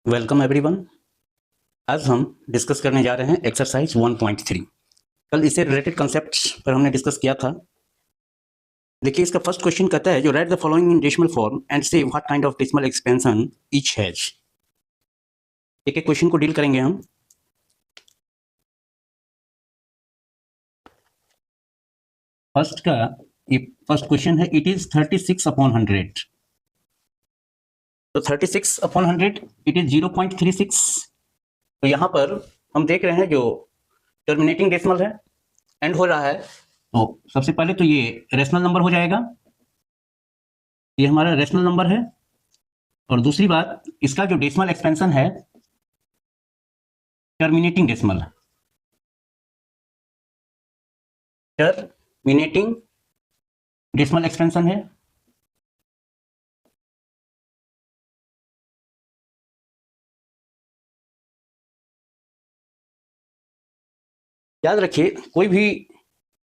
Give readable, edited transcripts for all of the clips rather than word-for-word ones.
Welcome everyone. आज हम discuss करने जा रहे हैं एक्सरसाइज 1.3। कल इससे रिलेटेड कंसेप्ट्स पर हमने डिस्कस किया था। देखिए, इसका फर्स्ट क्वेश्चन कहता है जो write the following in decimal form and say what kind of decimal expansion each has. एक एक क्वेश्चन को डील करेंगे हम। फर्स्ट क्वेश्चन है इट इज 36/100। तो 36/100 इट इज 0.36। तो यहाँ पर हम देख रहे हैं जो टर्मिनेटिंग डेसिमल है, एंड हो रहा है, तो सबसे पहले तो ये रेशनल नंबर हो जाएगा। ये हमारा रेशनल नंबर है। और दूसरी बात, इसका जो डेसिमल एक्सपेंशन है terminating decimal, terminating decimal expansion है। याद रखिए, कोई भी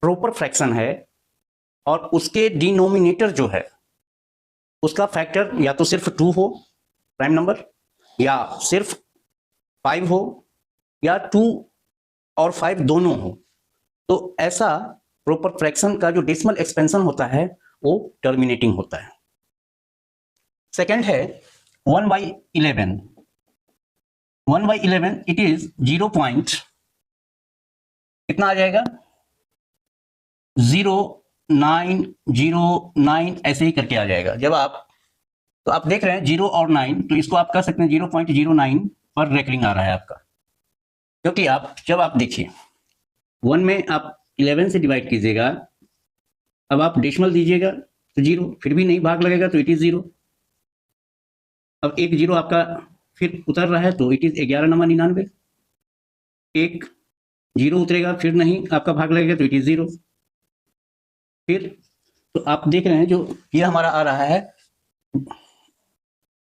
प्रॉपर फ्रैक्शन है और उसके डिनोमिनेटर जो है उसका फैक्टर या तो सिर्फ 2 हो प्राइम नंबर, या सिर्फ 5 हो, या 2 और 5 दोनों हो, तो ऐसा प्रॉपर फ्रैक्शन का जो डेसिमल एक्सपेंशन होता है वो टर्मिनेटिंग होता है। सेकंड है 1/11। 1/11 इट इज 0. कितना आ जाएगा? 0.909 ऐसे ही करके आ जाएगा। जब तो आप देख रहे हैं 0 और 9, तो इसको आप कह सकते हैं 0.09 पर रेकरिंग आ रहा है आपका, क्योंकि जब आप देखिए 1 में आप 11 से डिवाइड कीजिएगा, अब आप डेसिमल दीजिएगा तो 0, फिर भी नहीं भाग लगेगा तो इट इज 0। अब एक 0 आपका फिर उतर रहा है तो इट इज 11×99। एक 0 उतरेगा, फिर नहीं आपका भाग लगेगा तो इट इज 0। फिर तो आप देख रहे हैं जो ये हमारा आ रहा है,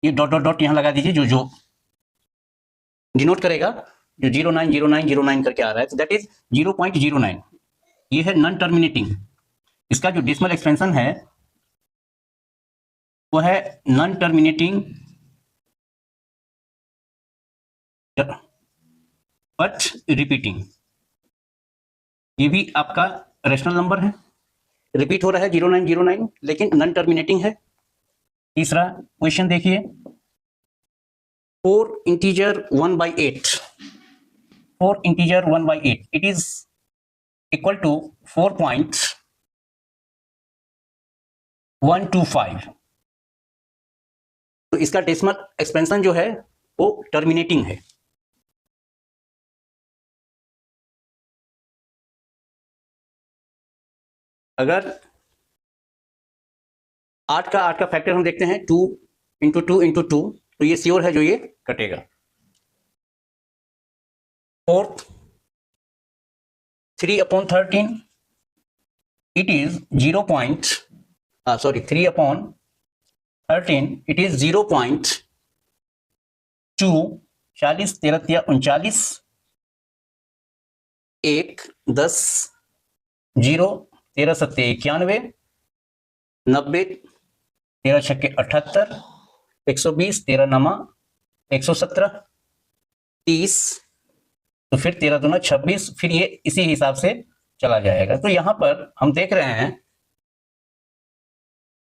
ये डॉट डॉट डॉट यहां लगा दीजिए, जो डिनोट करेगा, जो 090909 करके आ रहा है, तो दैट इज 0.09। ये है नॉन टर्मिनेटिंग। इसका जो डेसिमल एक्सपेंशन है वो है नॉन टर्मिनेटिंग बट रिपीटिंग। ये भी आपका रेशनल नंबर है, रिपीट हो रहा है 0909, लेकिन नॉन टर्मिनेटिंग है। तीसरा क्वेश्चन देखिए, 4 integer 1/8। 4 integer 1/8 it is equal to 4.125। तो इसका डेसिमल एक्सपेंशन जो है वो टर्मिनेटिंग है। अगर 8 का फैक्टर हम देखते हैं 2 × 2 × 2, तो ये श्योर है जो ये कटेगा। Fourth 3/13 it is 3/13 it is 0.2। 40 13 39, 1 10 0 13 7 91, 90 13 6 78, 120 13 9 117, 30, तो फिर 13 दूना 26, फिर ये इसी हिसाब से चला जाएगा। तो यहां पर हम देख रहे हैं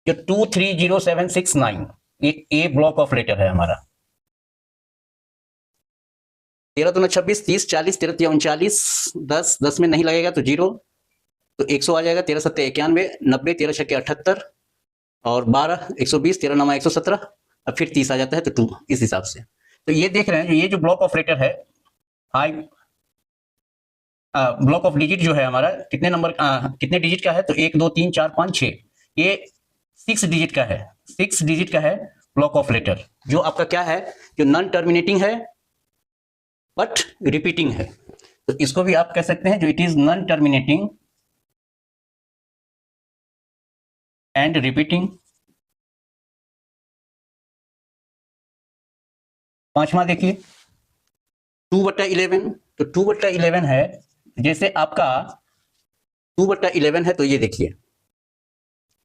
जो 230769 ये ए ब्लॉक ऑफ लेटर है हमारा। 13 दूना 26, 30 40 13 39, 10 में नहीं लगेगा तो 0, तो 100 आ जाएगा। 13 7 91, 90 13 6 78, और 12 120 13 9 117, अब फिर 30 आ जाता है तो 2, इस हिसाब से। तो ये देख रहे हैं ये जो ब्लॉक ऑफ लेटर है, 5 ब्लॉक ऑफ डिजिट जो है हमारा, कितने डिजिट का है? तो 1 2 3 4 5 6, ये 6 डिजिट का है। 6 डिजिट का है ब्लॉक ऑफ लेटर, जो आपका क्या है, जो नॉन टर्मिनेटिंग है बट रिपीटिंग है। तो इसको भी आप कह सकते हैं जो it is non terminating and repeating. पांचवा देखिए 2/11। तो 2/11 है, जैसे आपका 2/11 है, तो ये देखिए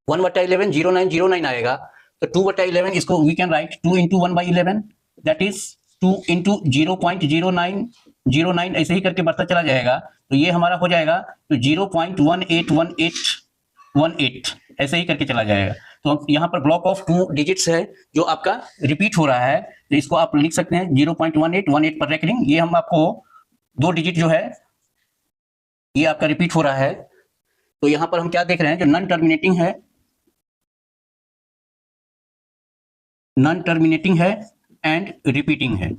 1/11 0909 आएगा, तो 2/11 इसको we can write 2 × 1/11 that is 2 into 0.0909 ऐसे ही करके बढ़ता चला जाएगा, तो ये हमारा हो जाएगा तो 0.181818 ऐसे ही करके चला जाएगा। तो यहाँ पर ब्लॉक ऑफ 2 डिजिट्स है जो आपका रिपीट हो रहा है, तो इसको आप लिख सकते हैं 0.1818 पर रेकरिंग। ये हम आपको 2 डिजिट जो है ये आपका रिपीट हो रहा है। तो यहाँ पर हम क्या देख रहे हैं, जो नॉन टर्मिनेटिंग है, नॉन टर्मिनेटिंग है एंड रिपीटिंग है।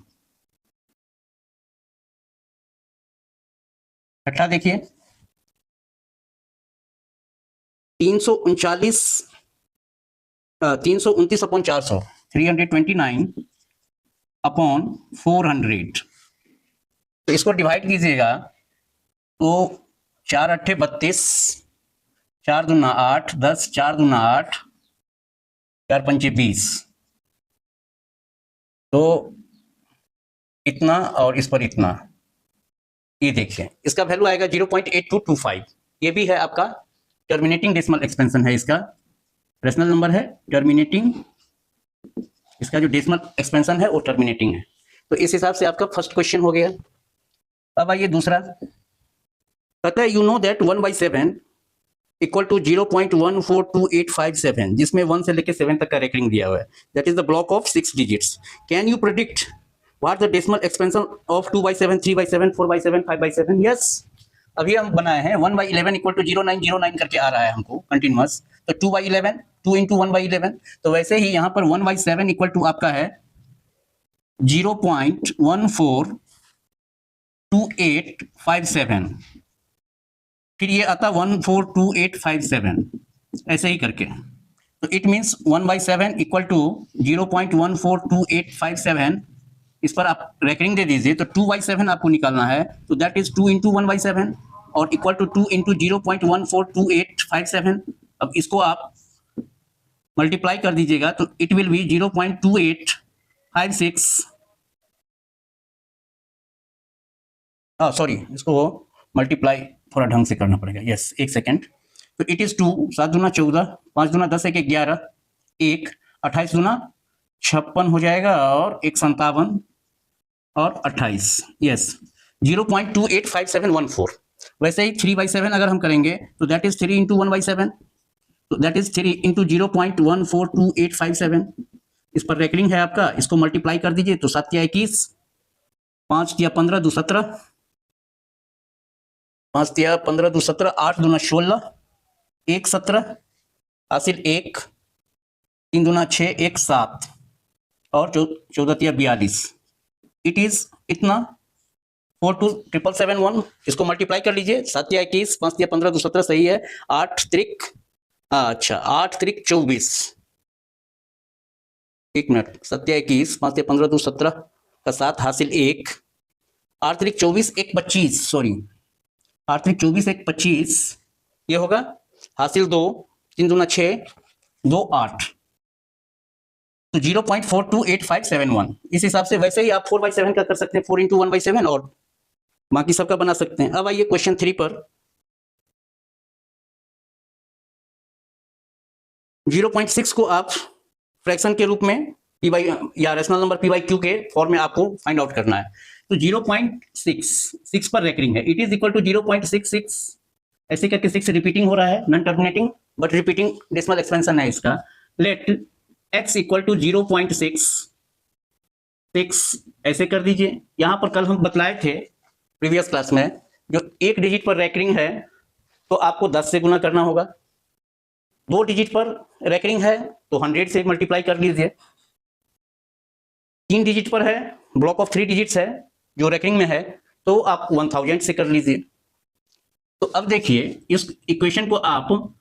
छठा देखिए 329 अपॉन 400 329 अपॉन 400। तो इसको डिवाइड कीजिएगा तो 4 अट्ठे 32, 4 दूना 8, 10, 4 दूना 8, 4 पंचे 20। तो इतना और इस पर इतना, ये देखिए इसका वैल्यू आएगा 0.8225। ये भी है आपका टर्मिनेटिंग डेसिमल एक्सपेंशन है, इसका रेशनल नंबर है टर्मिनेटिंग, इसका जो डेसिमल एक्सपेंशन है वो टर्मिनेटिंग है। तो इस हिसाब से आपका फर्स्ट क्वेश्चन हो गया। अब आइए दूसरा, कहता है you know that 1/7 equal to 0.142857, जिसमें 1 से लेकर 7 तक का रेकरिंग दिया हुआ है, that is the block of 6 digits. Can you predict what the decimal expansion of 2/7, 3/7, 4/7, 5/7? Yes, अभी हम बनाए हैं 1/11 इक्वल टू 0909 करके आ रहा है हमको कंटिन्यूअस। तो 2/11 2 इंटू 1/11, तो वैसे ही यहाँ पर 1/7 इक्वल टू आपका है 0.142857, फिर ये आता 142857 ऐसे ही करके। तो इट मीन्स 1/7 इक्वल टू 0.142857, इस पर आप रेकरिंग दे दीजिए। तो 2/7 आपको निकालना है, तो दैट इज 2 इंटू 1/7 और इक्वल टू 2 इंटू 0.142857। अब इसको आप मल्टीप्लाई कर दीजिएगा तो इट विल बी 0.2856, सॉरी इसको मल्टीप्लाई थोड़ा ढंग से करना पड़ेगा, यस एक सेकेंड। तो इट इज 2, 7 दूना 14, 5 दूना 10, 1 11, 1 28 दूना 56 हो जाएगा और 1 57 और 28, यस 0.285714। वैसे ही 3/7 अगर हम करेंगे तो दैट इज 3 इंटू 1/7, तो दैट इज 3 इंटू 0.142857। इस पर रेकरिंग है आपका, इसको मल्टीप्लाई कर दीजिए तो 7 या 21, 5 या 15 2 17, 5 या 15 2 17, 8 दूना 16, 1 17, हासिल 1, 3 दूना 6, 1 7 और 14 या 42। इट इज इतना 42771। इसको मल्टीप्लाई कर लीजिए, 7 या 21, 5 या 15 2 17 सही है, 8 त्रिक 24, एक मिनट, 7 या 21, 5 या 15 2 17 का 7 हासिल 1, 8 त्रिक 24, 1 25, सॉरी 8 त्रिक 24, 1 25, ये होगा हासिल 2, 3 दूना 6, 2 8, तो 0.428571। इस हिसाब से वैसे ही आप 4/7 का कर सकते हैं, 4 इंटू 1/7 और बाकी सबका बना सकते हैं। अब आइए क्वेश्चन 3 पर, 0.6 को आप फ्रैक्शन के रूप में पी बाई या rational number P by Q के फॉर्म में आपको फाइंड आउट करना है। तो 0.6 पर रेकरिंग है, इट इज इक्वल टू 0.66, ऐसे करके 6 रिपीटिंग हो रहा है, non terminating but repeating decimal expansion है इसका। लेट x इक्वल टू 0.66 ऐसे कर दीजिए। यहां पर कल हम बतलाए थे प्रीवियस क्लास में, जो 1 डिजिट पर रेकरिंग है तो आपको 10 से गुना करना होगा, 2 डिजिट पर रेकरिंग है तो 100 से मल्टीप्लाई कर लीजिए, 3 डिजिट पर है, ब्लॉक ऑफ 3 डिजिट्स है जो रेकरिंग में है, तो आप 1000 से कर लीजिए। तो अब देखिए इस इक्वेशन को आप,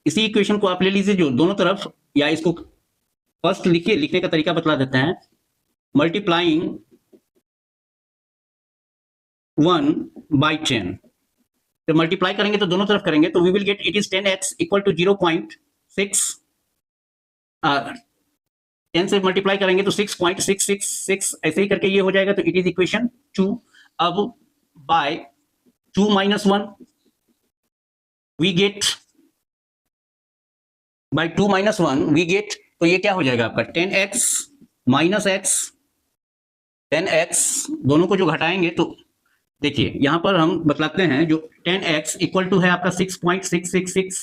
इसी इक्वेशन को आप ले लीजिए जो दोनों तरफ, या इसको फर्स्ट लिखिए, लिखने का तरीका बतला देते हैं, मल्टीप्लाइंग 1/10। तो मल्टीप्लाई करेंगे तो दोनों तरफ करेंगे तो we will get it is 10x equal to 0.6, 10 से मल्टीप्लाई करेंगे तो 6.666 ऐसे ही करके ये हो जाएगा, तो इट इज इक्वेशन 2। अब by 2 - 1 we get, by 2 - 1 we get, तो ये क्या हो जाएगा आपका 10x - x 10x दोनों को जो घटाएंगे तो देखिए यहां पर हम बतलाते हैं जो 10x इक्वल टू है आपका 6.666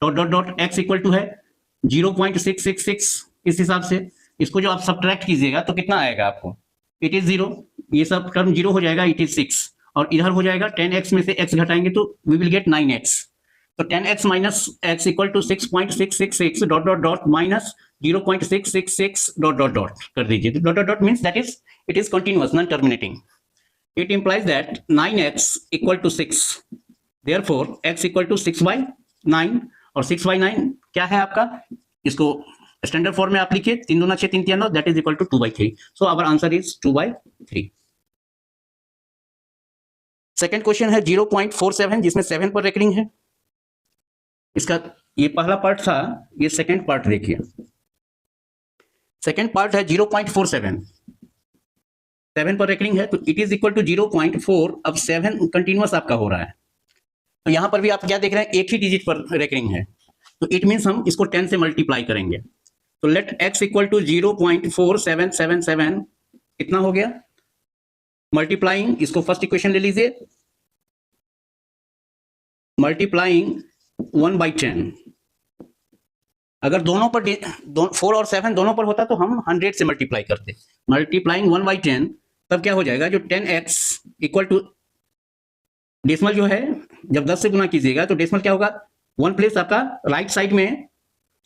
dot dot dot x equal to है 0.666। इस हिसाब से इसको जो आप सब्ट्रैक्ट कीजिएगा तो कितना आएगा आपको, इट इज 0, ये सब टर्म 0 हो जाएगा, इट इज 6, और इधर हो जाएगा 10x में से x घटाएंगे तो वी विल गेट 9x। तो 10x minus x equal to 6.666 dot dot dot minus 0.666 dot dot dot कर दीजिए। तो dot dot dot means that is it is continuous non terminating. It implies that 9x equal to 6. Therefore, x equal to 6 by 9 और 6 by 9 क्या है आपका, इसको standard form में आप लिखिए 3 दूना 6 3 3 9 that is equal to 2 by 3. So our answer is 2 by 3. Second question है 0.47 जिसमें 7 पर रेकरिंग है। इसका ये पहला पार्ट था, ये सेकेंड पार्ट देखिए। सेकेंड पार्ट है 0.47 7 पर रेकरिंग है तो इट इज इक्वल टू 0.4। अब 7 कंटिन्यूअस आपका हो रहा है तो यहां पर भी आप क्या देख रहे हैं, एक ही डिजिट पर रेकरिंग है तो इट मीन्स हम इसको 10 से मल्टीप्लाई करेंगे। तो लेट x इक्वल टू 0.4777 कितना हो गया, मल्टीप्लाइंग, इसको फर्स्ट इक्वेशन ले लीजिए, मल्टीप्लाइंग 1/10। अगर दोनों पर 4 और 7 दोनों पर होता तो हम 100 से मल्टीप्लाई करते। मल्टीप्लाइंग 1/10 तब क्या हो जाएगा, जो 10x इक्वल टू डेसिमल जो है जब 10 से गुना कीजिएगा तो डेसिमल क्या होगा, 1 प्लेस आपका राइट साइड में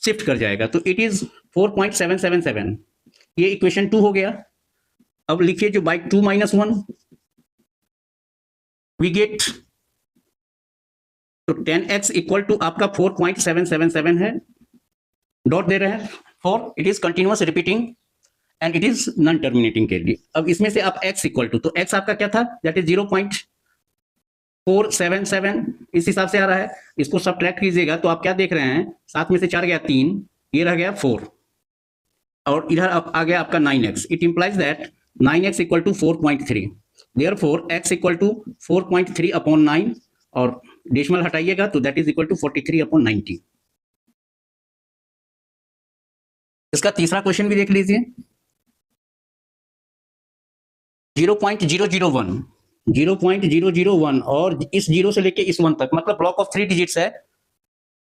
शिफ्ट कर जाएगा तो इट इज 4.777। ये इक्वेशन 2 हो गया। अब लिखिए जो बाई 2 माइनस 1 वी गेट, तो 10x इक्वल टू आपका 4.777 है, डॉट दे रहे हैं 4, it is continuous repeating and it is non terminating के लिए। अब इसमें से आप x इक्वल टू, तो x आपका क्या था, दैट इज 0.477 इस हिसाब से आ रहा है। इसको सब्ट्रैक्ट कीजिएगा तो आप क्या देख रहे हैं, 7 में से 4 गया 3, ये रह गया 4 और इधर आ गया आपका 9x। It implies that 9x equal to 4.3, therefore x equal to 4.3 upon 9 और डेसिमल हटाइएगा तो that is equal to 43 upon 90। इसका तीसरा क्वेश्चन भी देख लीजिए, 0.001 और इस 0 से लेके इस 1 तक, मतलब ब्लॉक ऑफ 3 डिजिट्स है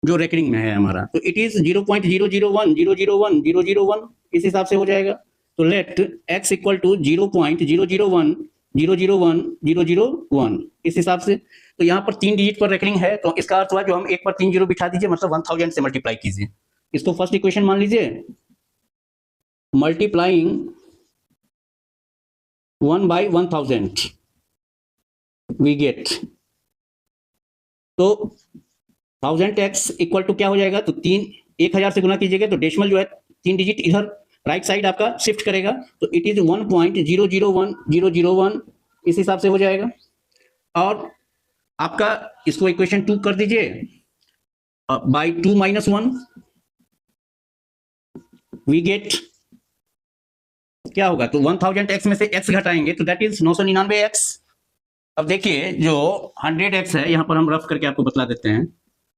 जो रेकरिंग में है हमारा, तो इट इज 0.001 001 001 इस हिसाब से हो जाएगा। तो लेट x इक्वल टू 0.001 001 001 इस हिसाब से। तो यहाँ पर 3 डिजिट पर रेकरिंग है तो इसका अर्थ हुआ जो हम एक पर 3 जीरो बिठा दीजिए, मतलब 1000 से मल्टीप्लाई कीजिए। इसको फर्स्ट इक्वेशन मान लीजिए, मल्टीप्लाइंग 1/1000 वी गेट, तो 1000x इक्वल टू क्या हो जाएगा, तो 1000 से गुना कीजिएगा तो डेसिमल जो है 3 डिजिट इधर राइट साइड आपका शिफ्ट करेगा तो इट इज 1.001 001 इस हिसाब से हो जाएगा। और आपका इसको इक्वेशन 2 कर दीजिए, बाई 2 माइनस 1 वी गेट क्या होगा, तो 1000x में से x घटाएंगे तो दैट इज 999x। अब देखिए जो 100x है, यहां पर हम रफ करके आपको बतला देते हैं,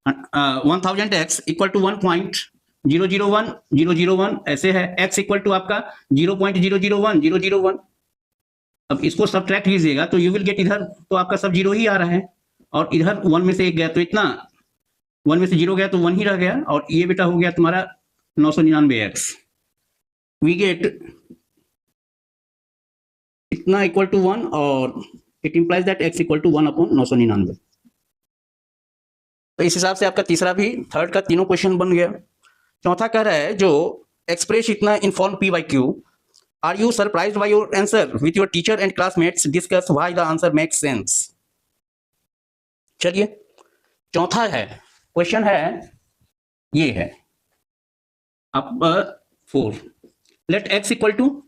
1000x इक्वल टू 1.001 001 ऐसे है, x इक्वल टू आपका 0.001 001। अब इसको सब्ट्रैक्ट कीजिएगा तो यू विल गेट, इधर तो आपका सब 0 ही आ रहा है और इधर 1 में से 1 गया तो इतना, 1 में से 0 गया तो 1 ही रह गया और ये बेटा हो गया तुम्हारा 999x। वी गेट इतना इक्वल टू 1 और it implies that x equal to 1 upon 999। तो इस हिसाब से आपका तीसरा भी, थर्ड का तीनों क्वेश्चन बन गया। चौथा कह रहा है जो एक्सप्रेस इतना in form p by q, are you surprised by your answer with your teacher and classmates, discuss why the answer makes sense. चलिए चौथा है क्वेश्चन है, ये है अब 4, लेट x इक्वल टू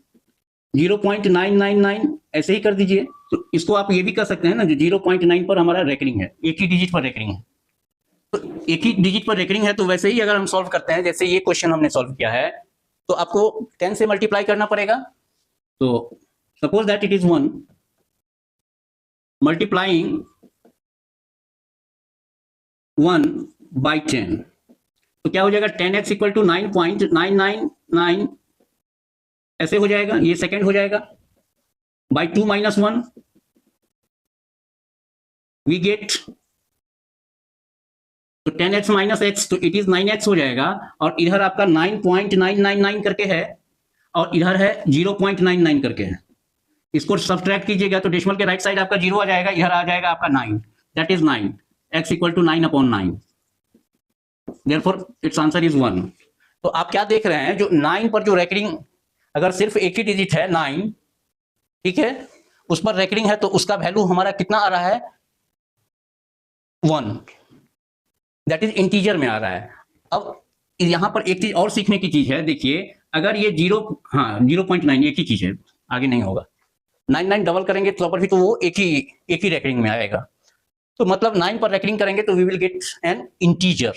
0.999 ऐसे ही कर दीजिए। तो इसको आप ये भी कर सकते हैं ना, जो 0.9 पर हमारा रेकरिंग है, एक ही डिजिट पर रेकरिंग है, तो एक ही डिजिट पर रेकरिंग है तो वैसे ही अगर हम सॉल्व करते हैं, जैसे ये क्वेश्चन हमने सॉल्व किया है तो आपको 10 से मल्टीप्लाई करना पड़ेगा। तो suppose that it is 1 multiplying 1/10 तो क्या हो जाएगा, 10x इक्वल टू 9.999 ऐसे हो जाएगा, ये सेकंड हो जाएगा। by 2 minus 1 we get तो 10x माइनस एक्स, तो इट इज 9x हो जाएगा। और इधर आपका 9.999 करके है और इधर है 0.99 करके है। इसको सब्ट्रैक्ट कीजिएगा तो डेसिमल के राइट साइड आपका 0 आ जाएगा, इधर आ जाएगा आपका 9, that is 9, x equal to 9/9, therefore its answer is 1। तो आप क्या देख रहे हैं, जो 9 पर जो रेकरिंग, अगर सिर्फ एक ही डिजिट है 9, ठीक है, उस पर रेकरिंग है तो उसका वैल्यू हमारा कितना आ रहा है, 1, दैट इज इंटीजर में आ रहा है। अब यहां पर एक चीज और सीखने की चीज है, देखिए अगर ये 0.9 एक ही चीज है, आगे नहीं होगा। 9 डबल करेंगे तो पर भी तो वो एक ही रेकरिंग में आएगा। तो मतलब 9 पर रेकरिंग करेंगे तो we will get an integer.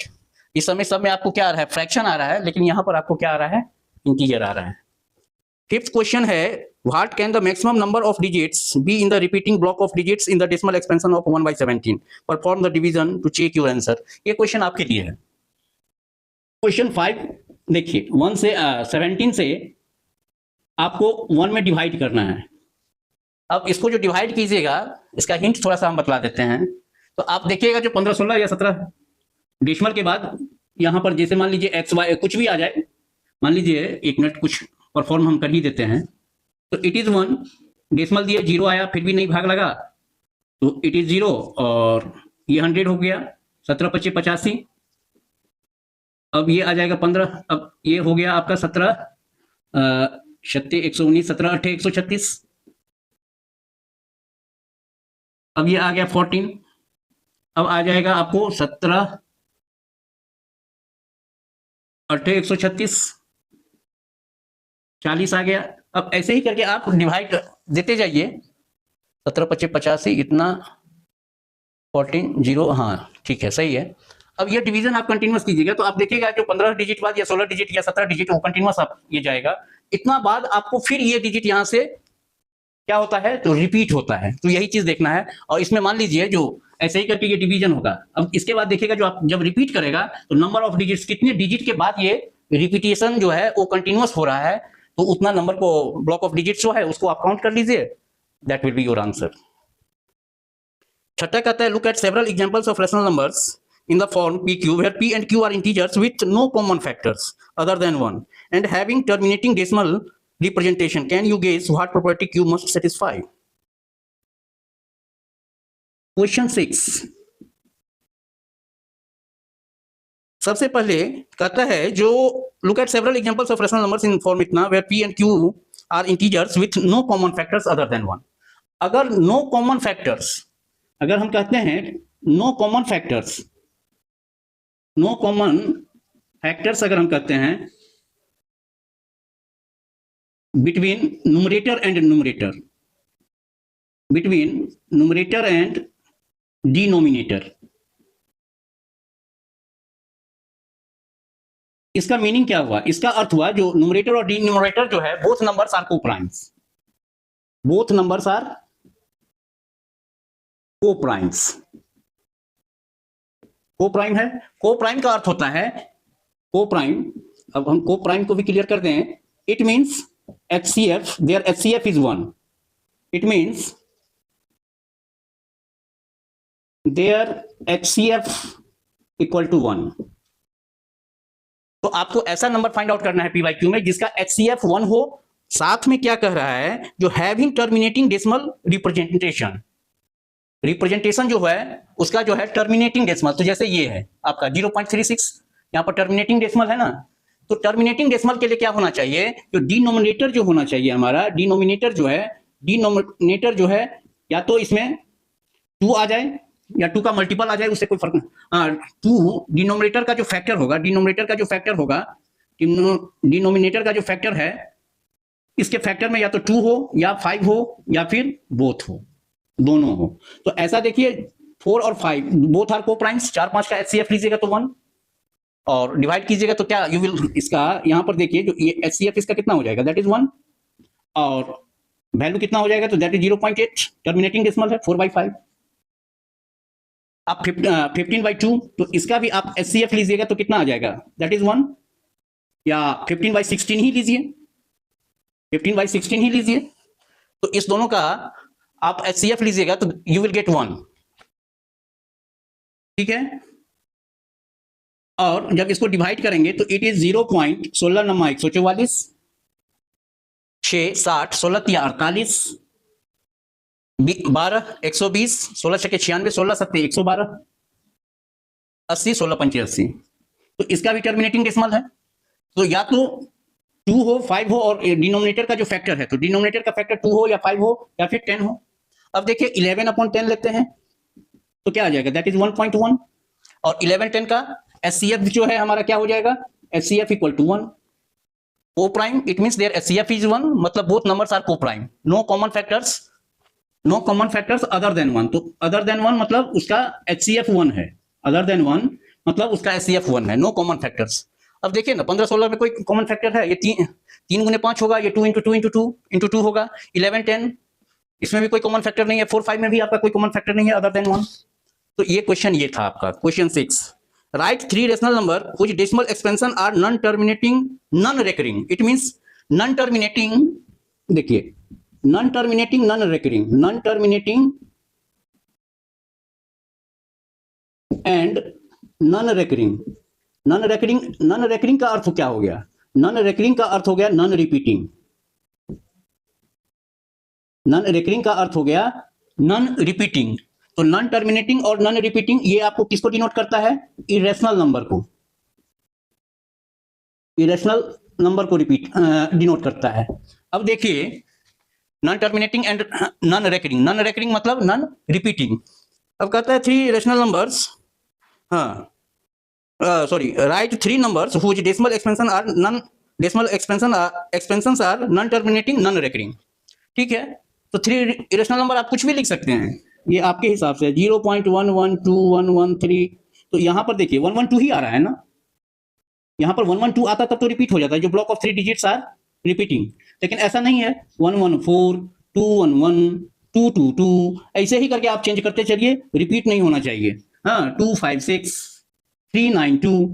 इस समय सब में आपको क्या आ रहा है, फ्रैक्शन आ रहा है, लेकिन यहां पर आपको क्या आ रहा है, इंटीजर आ रहा है। फिफ्थ क्वेश्चन है, what can the maximum number of digits be in the repeating block of digits in the decimal expansion of 1/17, perform the division to check your answer. ये क्वेश्चन आपके लिए है। क्वेश्चन 5 देखिए, 1 से 17 से आपको 1 में डिवाइड करना है। अब इसको जो डिवाइड कीजिएगा, इसका हिंट थोड़ा सा हम बतला देते हैं। तो आप देखिएगा जो 15, 16 या 17 डेसिमल के बाद यहां पर जैसे मान लीजिए एक्स वाई कुछ भी आ जाए, मान लीजिए 1 मिनट कुछ परफॉर्म हम कर ही देते हैं। तो इट इज 1, डेसिमल दिए 0 आया, फिर भी नहीं भाग लगा तो इट इज 0, और ये 100 हो गया, 17 25 85। अब ये आ जाएगा 15, अब ये हो गया आपका 17 36 119, 17 8 136। अब ये आ गया 14, अब आ जाएगा आपको 17 8 136, 40 आ गया। अब ऐसे ही करके आप डिवाइड देते जाइए, 17 25 85 इतना 14 0, हाँ ठीक है, सही है। अब ये डिवीजन आप कंटिन्यूअस कीजिएगा तो आप देखिएगा जो 15 डिजिट बाद या 16 डिजिट या 17 डिजिट वो कंटिन्यूअस आप ये जाएगा। इतना बाद आपको फिर ये डिजिट यहाँ से क्या होता है, तो रिपीट होता है। तो यही चीज देखना है। और इसमें मान लीजिए जो ऐसे ही करके ये डिवीजन होगा। अब इसके बाद देखिएगा जो आप जब रिपीट करेगा तो नंबर ऑफ डिजिट्स, कितने डिजिट के बाद ये रिपीटेशन जो है वो कंटिन्यूअस हो रहा है, तो उतना नंबर को ब्लॉक ऑफ डिजिट्स जो है उसको आप काउंट कर लीजिए, that will be your answer. छठा कहता है, look at several examples of rational numbers in the form PQ where P and Q are integers with no common factors other than 1 and having terminating decimal representation. Can you guess what property Q must satisfy? Question 6. सबसे पहले कहता है जो look at several examples of rational numbers in form इतना where P and Q are integers with no common factors other than 1. अगर no common factors, अगर हम कहते हैं no common factors, no common factors अगर हम कहते हैं between numerator and numerator, between numerator and denominator, इसका मीनिंग क्या हुआ, इसका अर्थ हुआ जो न्यूमरेटर और डिनोमिनेटर जो है both numbers are coprimes, both numbers are coprimes. Coprime है, कोप्राइम का अर्थ होता है कोप्राइम। अब हम कोप्राइम को भी क्लियर कर दें, it means HCF, their HCF is 1, it means their HCF equal to 1। तो आपको ऐसा नंबर फाइंड आउट करना है P by Q में जिसका HCF 1 हो। साथ में क्या कह रहा है, जो having terminating decimal representation, representation जो है उसका जो है टर्मिनेटिंग डेसिमल, तो जैसे ये है आपका 0.36, यहाँ पर टर्मिनेटिंग डेसिमल है ना, तो टर्मिनेटिंग डेसिमल के लिए क्या होना चाहिए, जो डिनोमिनेटर जो होना चाहिए हमारा, डिनोमिनेटर जो है या तो इसमें 2 आ जाए या 2 का मल्टीपल आ जाए, उससे कोई फर्क नहीं। 2 डिनोमिनेटर का जो फैक्टर होगा, डिनोमिनेटर का जो फैक्टर है, इसके फैक्टर में या तो 2 हो या 5 हो या फिर बोथ हो, दोनों हो। तो ऐसा देखिए 4 और 5 बोथ आर कोप्राइम्स, 4 5 का HCF लीजिएगा तो 1 और डिवाइड कीजिएगा तो क्या यू विल, इसका यहां पर देखिए जो ये HCF इसका कितना हो जाएगा, दैट इज 1, और वैल्यू कितना हो जाएगा, तो दैट इज 0.8, टर्मिनेटिंग डेसिमल है 4/5। आप 15/2, तो इसका भी आप HCF लीजिएगा तो कितना आ जाएगा, दैट इज 1, या 15/16 ही लीजिए, 15/16 ही लीजिए। तो इस दोनों का आप HCF लीजिएगा तो यू विल गेट 1, ठीक है। और जब इसको डिवाइड करेंगे तो इट इज 0.16 नमा 144, 6 60, 16 3 48, 12 120, 16 6 96, 16 7 112, 80 16 85। तो इसका भी टर्मिनेटिंग डेसिमल है, तो या तो 2 हो 5 हो, और डिनोमिनेटर का जो फैक्टर है तो डिनोमिनेटर का फैक्टर 2 हो या 5 हो या फिर 10 हो। अब देखिए 11/10 लेते हैं तो क्या आ जाएगा, दैट इज 1.1, और 11/10 का HCF जो है हमारा क्या हो जाएगा, HCF equal to 1। Coprime it means their HCF is 1, मतलब both numbers are coprime, no common factors other than 1। तो अदर देन 1 मतलब उसका HCF 1 है, अदर देन 1 मतलब उसका HCF 1 है, नो कॉमन फैक्टर्स। अब देखिए ना 15-16 में कोई कॉमन फैक्टर है, ये 3 गुने 5 होगा, ये 2 इंटू 2 इंटू 2 इंटू 2 होगा। 11-10 इसमें भी कोई कॉमन फैक्टर नहीं है, 4-5 में भी आपका कोई कॉमन फैक्टर नहीं है अदर देन 1। तो ये क्वेश्चन ये था आपका question 6। Write 3 rational number which decimal expansion are non terminating non recurring. It means non terminating, देखिए non terminating non recurring, non terminating and non recurring. Non recurring का अर्थ क्या हो गया, नॉन रेकरिंग का अर्थ हो गया नॉन रिपीटिंग, नॉन रेकरिंग का अर्थ हो गया नॉन रिपीटिंग। तो नॉन टर्मिनेटिंग और नॉन रिपीटिंग ये आपको किसको डिनोट करता है, इरेशनल नंबर को, इरेशनल नंबर को डिनोट करता है। अब देखिए non terminating and non recurring मतलब नॉन रिपीटिंग। अब कहता है 3 रेशनल नंबर्स, हाँ sorry, write 3 numbers which decimal expansion are non decimal expansions are non terminating non recurring, ठीक है। तो 3 इरेशनल नंबर आप कुछ भी लिख सकते हैं, ये आपके हिसाब से 0.112113। तो यहां पर देखिए 112 ही आ रहा है ना, यहां पर 112 आता तब तो रिपीट हो जाता है, जो block of 3 digits are repeating. लेकिन ऐसा नहीं है, 114 211 222 ऐसे ही करके आप चेंज करते चलिए, रिपीट नहीं होना चाहिए। हाँ 256 392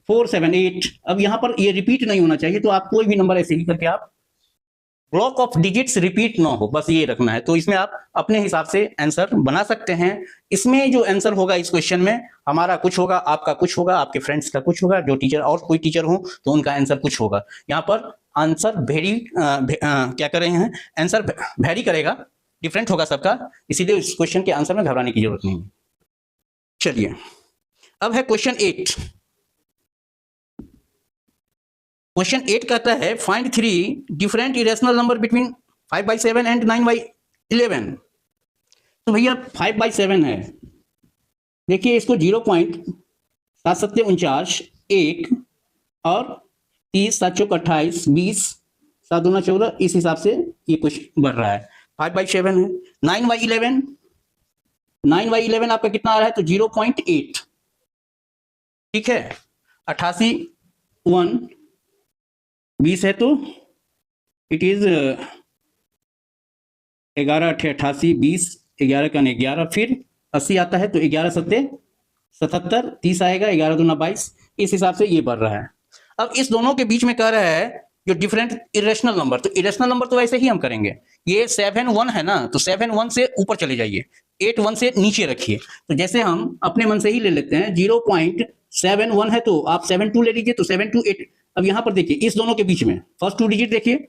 478, अब यहां पर ये रिपीट नहीं होना चाहिए। तो आप कोई भी नंबर ऐसे ही करके आप ब्लॉक ऑफ डिजिट्स रिपीट ना हो, बस ये रखना है। तो इसमें आप अपने हिसाब से आंसर बना सकते हैं। इसमें जो आंसर होगा इस क्वेश्चन में, हमारा कुछ होगा, आपका कुछ होगा, आपके फ्रेंड्स का कुछ होगा, जो टीचर और कोई टीचर हो तो उनका आंसर कुछ होगा। यहाँ पर आंसर क्या कर रहे हैं, आंसर वेरी करेगा, डिफरेंट होगा सबका, इसीलिए इस क्वेश्चन के आंसर में घबराने की जरूरत नहीं है। चलिए अब है क्वेश्चन 8। क्वेश्चन 8 कहता है find 3 different irrational number between 5/7 and 9/11। तो भैया 5/7 है, देखिए इसको 0.7749 1 और 30 7 चौक 28 20 7 दूना 14, इस हिसाब से ये क्वेश्चन बढ़ रहा है। 5/7 है, 9/11 आपका कितना आ रहा है, तो 0.8, ठीक है। 88 1 20 है तो इट इज 11 8 88 20 11 का 11, फिर 80 आता है तो 11 7 77 30 आएगा, 11 दूना 22, इस हिसाब से ये बढ़ रहा है। अब इस दोनों के बीच में कह रहा है जो डिफरेंट इरेशनल नंबर, तो इरेशनल नंबर तो वैसे ही हम करेंगे, ये 7 1 है ना, तो 7 1 से ऊपर चले जाइए, 8 1 से नीचे रखिए। तो जैसे हम अपने मन से ही ले लेते हैं, 0.71 है तो आप 7 2 ले लीजिए, तो 7 2 8। अब यहां पर देखिए इस दोनों के बीच में फर्स्ट 2 डिजिट देखिए,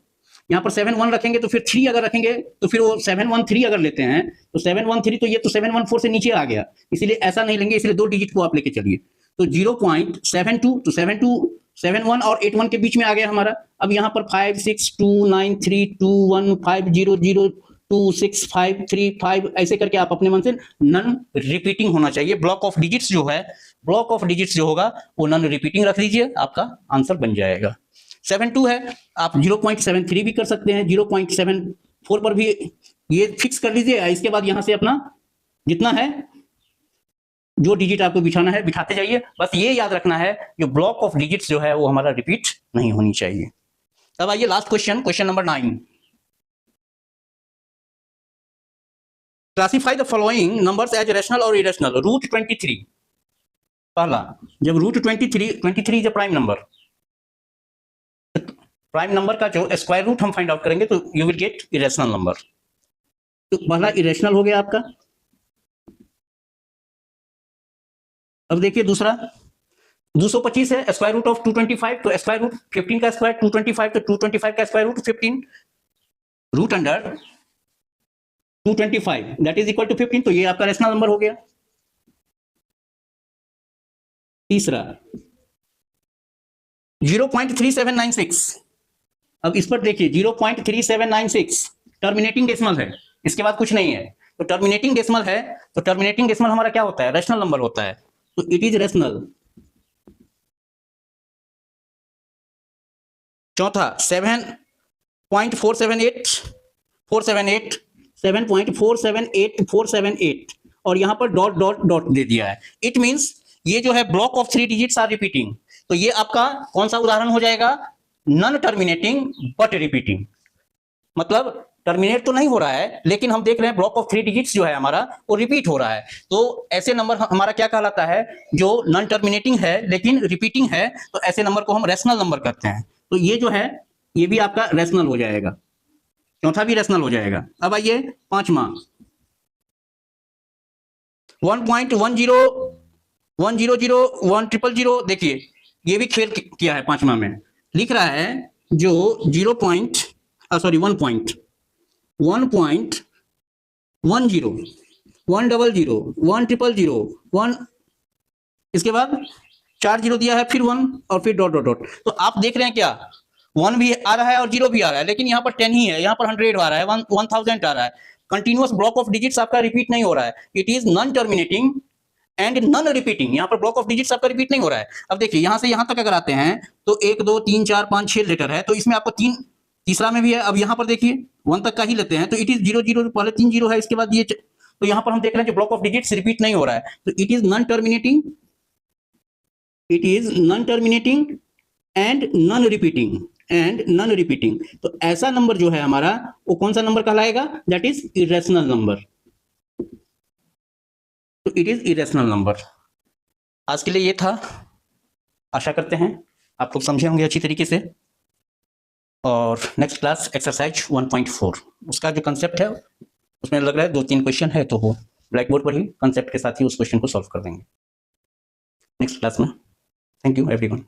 यहाँ पर 7 1 रखेंगे तो फिर 3 अगर रखेंगे तो फिर वो 7 1 3 अगर लेते हैं तो 7 1 3, तो ये तो 7 1 4 से नीचे आ गया, इसीलिए ऐसा नहीं लेंगे, इसलिए 2 डिजिट को आप लेके चलिए। तो 0.72, तो 7 2 7 1 और 8 1 के बीच में आ गया हमारा। अब यहाँ पर 5 6 2 9 3 2 1 5 0 0 2 6 5 3 5 ऐसे करके आप अपने मन से नॉन रिपीटिंग होना चाहिए। ब्लॉक ऑफ डिजिट्स जो है, ब्लॉक ऑफ डिजिट्स जो होगा वो नॉन रिपीटिंग रख लीजिए, आपका आंसर बन जाएगा। 7 2 है, आप 0.73 भी कर सकते हैं, 0.74 पर भी ये फिक्स कर लीजिए। इसके बाद यहां से अपना जितना है जो डिजिट आपको बिठाना है बिठाते जाइए, बस ये याद रखना है जो ब्लॉक ऑफ डिजिट्स जो है वो हमारा रिपीट नहीं होनी चाहिए। अब आइए last question, question number 9। Classify the following numbers as rational और इरेशनल। रूट 23, पहला, जब root 23 is a prime number, prime number का जो स्क्वायर रूट हम फाइंड आउट करेंगे तो you will get irrational number. तो पहला इरेशनल हो गया आपका। अब देखिए दूसरा 225 है, स्क्वायर रूट ऑफ 225, तो स्क्वायर रूट 15 का स्क्वायर 225, तो 225 का square root 15, root under 225 that is equal to 15, तो ये आपका रेशनल नंबर हो गया। तीसरा 0.3796, अब इस पर देखिए 0.3796 टर्मिनेटिंग डेसिमल है, इसके बाद कुछ नहीं है, तो टर्मिनेटिंग डेसिमल है, तो टर्मिनेटिंग डेसिमल हमारा क्या होता है, रेशनल नंबर होता है, तो इट इज रेशनल। चौथा 7.478478 और यहां पर डॉट डॉट डॉट दे दिया है। इट मींस ये जो है block of 3 digits are repeating, तो ये आपका कौन सा उदाहरण हो जाएगा, नॉन टर्मिनेटिंग बट रिपीटिंग, मतलब टर्मिनेट तो नहीं हो रहा है लेकिन हम देख रहे हैं ब्लॉक ऑफ 3 डिजिट्स जो है हमारा वो रिपीट हो रहा है, तो ऐसे नंबर हमारा क्या कहलाता है, जो नॉन टर्मिनेटिंग है लेकिन रिपीटिंग है, तो ऐसे नंबर को हम रेशनल नंबर कहते हैं। तो ये जो है ये भी आपका रेशनल हो जाएगा, चौथा भी रेशनल हो जाएगा। अब आइए पांचवा 1.100100 देखिए ये भी खेल किया है, पांचवा में लिख रहा है जो 1.10 100 100 100 1 इसके बाद 4 जीरो दिया है, फिर 1 और फिर डॉट डॉट डॉट, तो आप देख रहे हैं क्या 1 भी आ रहा है और 0 भी आ रहा है, लेकिन यहाँ पर 10 ही है, यहाँ पर 100 आ रहा है, 1000 आ रहा है, कंटिन्यूअस ब्लॉक ऑफ डिजिट्स आपका रिपीट नहीं हो रहा है, it is non terminating and non repeating, यहाँ पर ब्लॉक ऑफ डिजिट्स आपका रिपीट नहीं हो रहा है। अब देखिए यहाँ से यहाँ तक अगर आते हैं तो 1 2 3 4 5 6 लेटर है, तो इसमें आपको तीसरा में भी है। अब यहाँ पर देखिए 1 तक का ही लेते हैं, तो इट इज 0 0, पहले 3 जीरो है, इसके बाद ये, तो यहाँ पर हम देख रहे हैं जो ब्लॉक ऑफ डिजिट्स रिपीट नहीं हो रहा है, तो it is non terminating, it is non terminating and non repeating, तो ऐसा नंबर जो है हमारा वो कौन सा नंबर कहलाएगा, दैट इज इरेशनल नंबर, तो इट इज इरेशनल नंबर। आज के लिए ये था, आशा करते हैं आप लोग समझे होंगे अच्छी तरीके से। और नेक्स्ट क्लास एक्सरसाइज 1.4 उसका जो कंसेप्ट है उसमें लग रहा है 2-3 क्वेश्चन है, तो वो ब्लैक बोर्ड पर ही कंसेप्ट के साथ ही उस क्वेश्चन को सॉल्व कर देंगे नेक्स्ट क्लास में। Thank you everyone.